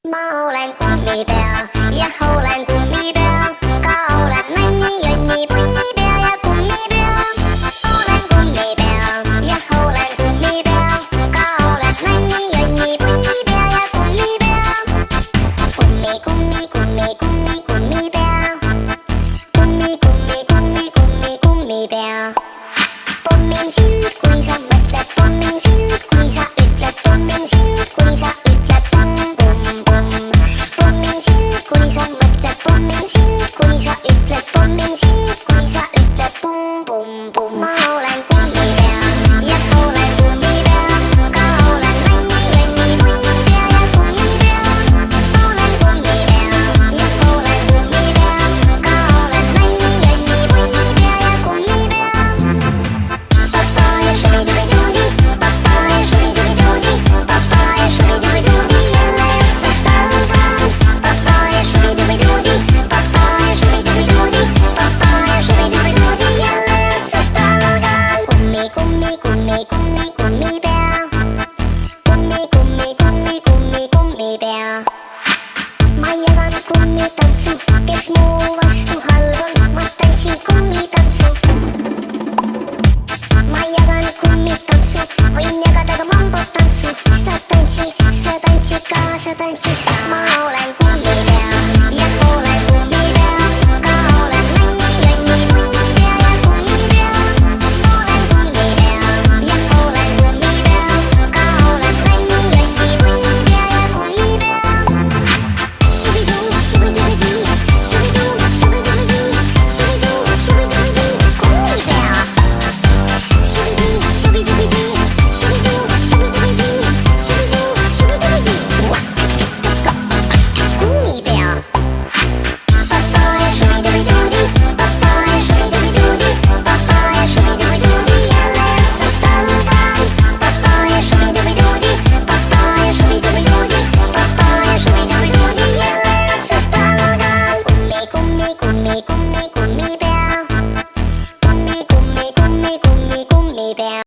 Ma olen kummipea ja olen kummipea, ka olen nänni, jonni, punnipea ja kummipea. Olen kummipea ja olen kummipea, ka olen nänni, jonni, punnipea ja kummipea. Kummi, kummi, kummi, kummi, kummipea. Kummi, kummi, kummi, kummi, kummipea. Pommin sind, kui sa mõtled, pommin sind, kui sa ütled, pommin sind, kui sa ütled pomm, pomm, pomm. Pommin sind, kui sa mõtled, pommin sind, kui sa ütled, pommin sind, kui sa ütled pomm, pomm, pomm. Ma olen kummipea ja olen kummipea, ka olen nänni, jonni, punnipea ja kummipea. Olen kummipea ja olen kummipea, ka olen nänni, jonni, punnipea ja kummipea. Papaya shubidubidoodi, papaya shubidubidoodi, papaya shubidubidoodi, jälle otsast algan. Papaya shubidubidoodi, papaya shubidubidoodi, papaya shubidubidoodi, jälle otsast algan. Kummi, kummi, kummi, kummi, kummipea. Kummi, kummi, kummi, kummi, kummipea. Ma jagan kummitantsu, kes mu vastu halb on, ma tantsin kummitantsu. Ma jagan kummitantsu, võin jagada ka mambotantsu. Sa tantsid kaasa, tantsid sa. Ma olen kummipea ja olen kummipea, ka olen nänni, jonni, punnipea ja kummipea. Olen kummipea ja olen kummipea, ka olen nänni, jonni, punnipea ja kummipea. Shubidoo, shubidubidii, shubidoo, shubidubidii, shubidoo, shubidubidii, kummipea. Shubidii, shubidubidii, shubidoo, shubidubidii, shubidoo, shubidubidii. Kummipea. Papaya shubidubidoodi, papaya shubidubidoodi, papaya shubidubidoodi, jälle otsast algan. Papaya shubidubidoodi, papaya shubidubidoodi, papaya shubidubidoodi, jälle otsast algan. Kummi, kummi, kummi, kummi.